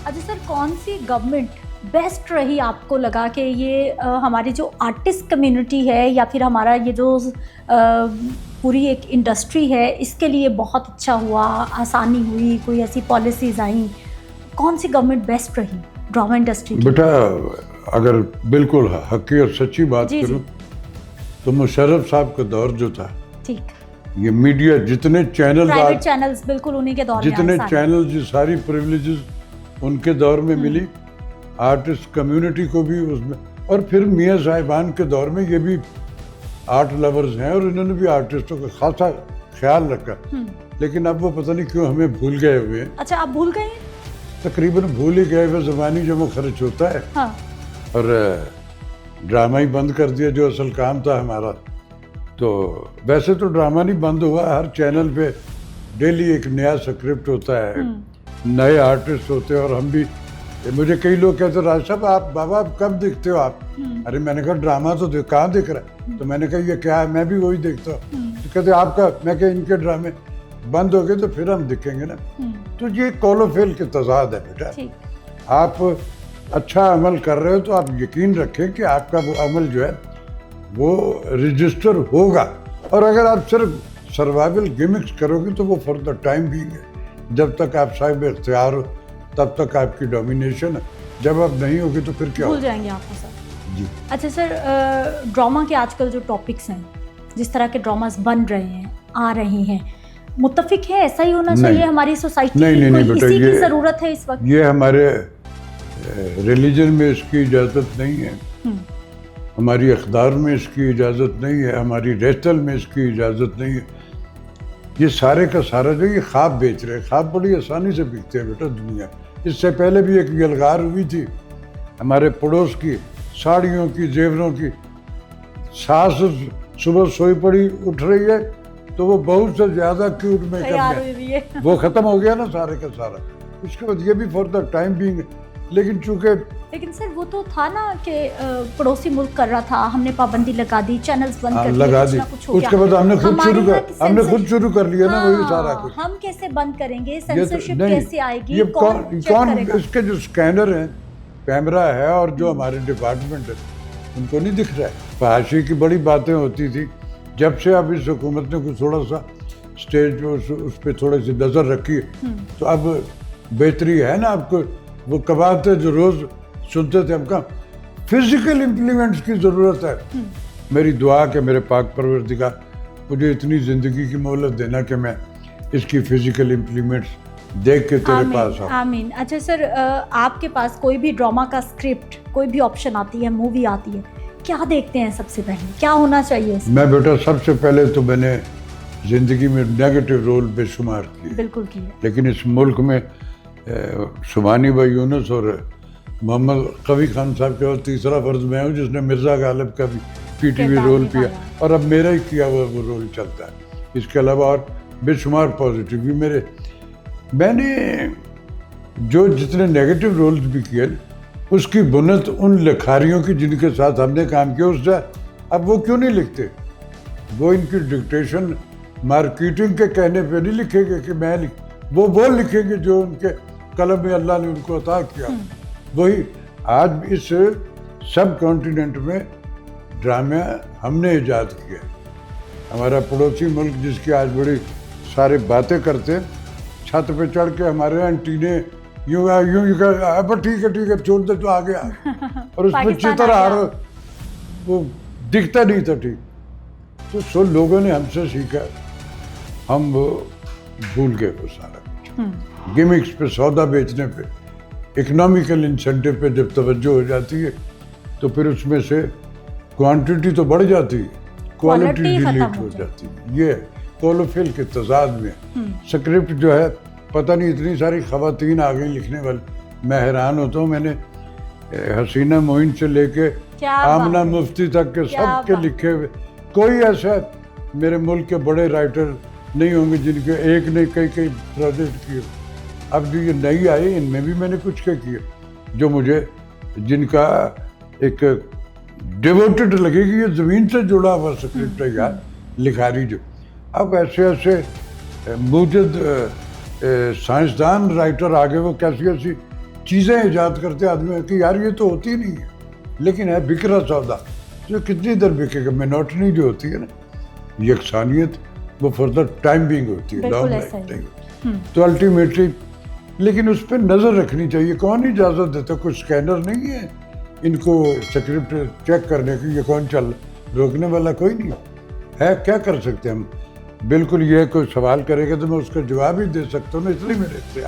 اچھا سر، کون سی government best رہی آپ کو لگا کہ یہ ہماری جو آرٹسٹ کمیونٹی ہے یا پھر ہمارا یہ جو پوری ایک انڈسٹری ہے اس کے لیے بہت اچھا ہوا، آسانی ہوئی، کوئی ایسی پالیسیز آئیں؟ کون سی گورنمنٹ بیسٹ رہی ڈرامہ انڈسٹری کی؟ بیٹا اگر بالکل حقیقی اور سچی بات کروں تو مشرف صاحب کا دور جو تھا، ٹھیک، یہ میڈیا جتنے چینل پرائیویٹ چینلز بالکل انہی کے دور میں جتنے چینل یہ ساری پریولیجز ان کے دور میں ملی، آرٹسٹ کمیونٹی کو بھی اس میں، اور پھر میاں صاحبان کے دور میں یہ بھی آرٹ لورز ہیں اور انہوں نے بھی آرٹسٹوں کا خاصا خیال رکھا، لیکن اب وہ پتہ نہیں کیوں ہمیں بھول گئے ہوئے ہیں۔ اچھا آپ بھول گئے ہیں؟ تقریباً بھول ہی گئے ہوئے، زبانی جو وہ خرچ ہوتا ہے ہاں، اور ڈرامہ ہی بند کر دیا جو اصل کام تھا ہمارا۔ تو ویسے تو ڈرامہ نہیں بند ہوا، ہر چینل پہ ڈیلی ایک نیا سکرپٹ ہوتا ہے، نئے آرٹسٹ ہوتے ہیں، اور ہم بھی، مجھے کئی لوگ کہتے ہیں راج صاحب آپ بابا آپ کب دیکھتے ہو آپ؟ ارے میں نے کہا ڈرامہ تو کہاں دیکھ رہا ہے؟ تو میں نے کہا یہ کیا ہے؟ میں بھی وہی دیکھتا ہوں۔ تو کہتے ہیں آپ کا، میں کہ ان کے ڈرامے بند ہو گئے تو پھر ہم دیکھیں گے نا۔ تو یہ قول و فعل کے تضاد ہے بیٹا، آپ اچھا عمل کر رہے ہو تو آپ یقین رکھیں کہ آپ کا وہ عمل جو ہے وہ رجسٹر ہوگا، اور اگر آپ صرف سروائیول گیمکس کرو گے تو وہ فار دا ٹائم بھی ہے، جب تک آپ صاحب اختیار ہو تب تک آپ کی ڈومینیشن ہے، جب آپ نہیں ہوگی تو پھر کیا بھول ہوگا؟ جائیں گے آپ کو سر۔ جی اچھا سر، ڈرامہ کے آج کل جو ٹاپکس ہیں، جس طرح کے ڈراماز بن رہے ہیں، آ رہے ہیں، متفق ہے ایسا ہی ہونا چاہیے ہماری سوسائٹی کی؟ نہیں بیٹا، اسی کی ضرورت ہے اس وقت؟ یہ ہمارے ریلیجن میں اس کی اجازت نہیں ہے، ہماری اقدار میں اس کی اجازت نہیں ہے، ہماری ریتل میں اس کی اجازت نہیں ہے۔ یہ سارے کا سارا جو یہ خواب بیچ رہے ہیں، خواب بڑی آسانی سے بکتے ہیں بیٹا دنیا۔ اس سے پہلے بھی ایک یلغار ہوئی تھی ہمارے پڑوس کی، ساڑیوں کی، زیوروں کی، ساس صبح سوئی پڑی اٹھ رہی ہے تو وہ بہت سے زیادہ کیوٹ میک اپ میں، وہ ختم ہو گیا نا سارے کا سارا۔ اس کے بعد یہ بھی فار دا ٹائم بینگ، لیکن سر وہ تو تھا نا کہ پڑوسی ملک کر رہا تھا، ہم نے پابندی لگا دی، چینلز بند کر لگا دی، اس کے بعد ہم نے خود شروع کر لیا نا وہی سارا کچھ۔ ہم کیسے بند کریں گے؟ سینسرشپ کیسے آئے گی؟ یہ کون کرے گا؟ اس کے جو اسکینر ہیں، کیمرہ ہے، اور جو ہمارے ڈپارٹمنٹ ہے ان کو نہیں دکھ رہا ہے۔ فحاشی کی بڑی باتیں ہوتی تھی، جب سے اب اس حکومت نے کچھ تھوڑا سا اسٹیج پہ اس پہ تھوڑی سی نظر رکھی ہے تو اب بہتری ہے نا۔ آپ کو وہ کباتے جو روز سنتے تھے، ہم کہاں فزیکل امپلیمنٹس کی ضرورت ہے۔ میری دعا کہ میرے پاک پروردگار مجھے اتنی زندگی کی مہلت دینا کہ میں اس کی فزیکل امپلیمنٹس دیکھ کے تیرے پاس آؤں۔ آمین۔ اچھا سر، آپ کے پاس کوئی بھی ڈرامہ کا اسکرپٹ، کوئی بھی آپشن آتی ہے، مووی آتی ہے، کیا دیکھتے ہیں سب سے پہلے؟ کیا ہونا چاہیے؟ میں بیٹا سب سے پہلے تو میں نے زندگی میں نیگیٹو رول بے شمار کیے، بالکل کیے، لیکن اس ملک میں سبحانی بھائی یونس اور محمد قوی خان صاحب کے، اور تیسرا فرض میں ہوں جس نے مرزا غالب کا بھی پی ٹی وی رول کیا، اور اب میرا ہی کیا ہوا وہ رول چلتا ہے۔ اس کے علاوہ اور بے شمار پازیٹیو بھی میں نے جو جتنے نیگیٹو رولز بھی کیے، اس کی بنت ان لکھاریوں کی جن کے ساتھ ہم نے کام کیا اس سے اب وہ کیوں نہیں لکھتے؟ وہ ان کی ڈکٹیشن مارکیٹنگ کے کہنے پہ نہیں لکھیں گے کہ میں وہ لکھیں گے جو ان کے قلم میں اللہ نے ان کو عطا کیا۔ وہی آج اس سب کانٹیننٹ میں ڈرامہ ہم نے ایجاد کیا۔ ہمارا پڑوسی ملک جس کی آج بڑی سارے باتیں کرتے، چھت پہ چڑھ کے ہمارے یہاں انٹینے یوں ٹھیک ہے چھوڑ دے تو آگے آ، اور اس پہ چتر آ رہا وہ دکھتا نہیں تھا ٹھیک۔ تو سو لوگوں نے ہم سے سیکھا، ہم وہ بھول گئے وہ سارا کچھ۔ گیمکس پہ، سودا بیچنے پہ، اکنامیکل انسینٹو پہ جب توجہ ہو جاتی ہے تو پھر اس میں سے کوانٹٹی تو بڑھ جاتی ہے، کوالٹی ڈیلیٹ ہو جاتی ہے۔ یہ قول و فعل کے تضاد میں سکرپٹ جو ہے، پتہ نہیں اتنی ساری خواتین آ گئی لکھنے والی، میں حیران ہوتا ہوں۔ میں نے حسینہ معین سے لے کے آمنہ مفتی تک کے سب کے لکھے ہوئے، کوئی ایسا میرے ملک کے بڑے رائٹر نہیں ہوں گے جن کے ایک نے کئی پروجیکٹ کیے۔ اب جو یہ نئی آئی ان میں بھی میں نے کچھ کیے جو مجھے، جن کا ایک ڈیووٹڈ لگے گی، یہ زمین سے جڑا ہوا سکرپٹ ہے یار لکھاری جو۔ اب ایسے موجود سائنسدان رائٹر آگے وہ کیسی چیزیں ایجاد کرتے آدمی کہ یار یہ تو ہوتی نہیں ہے، لیکن ہے بکرا سودا جو کتنی دیر بکے گا. مینوٹنی جو ہوتی ہے نا، یکسانیت، وہ فردر ٹائم بینگ ہوتی ہے، بالکل لانگ ایسا ہی. لائف ہوتی ہے. تو الٹیمیٹلی لیکن اس پہ نظر رکھنی چاہیے. کون اجازت دیتا؟ کوئی اسکینر نہیں ہے ان کو سکرپٹ چیک کرنے کی، یہ کون چل، روکنے والا کوئی نہیں ہے. کیا کر سکتے ہم؟ بالکل یہ کوئی سوال کرے گا تو میں اس کا جواب ہی دے سکتا ہوں نا، اس لیے میرے اختیار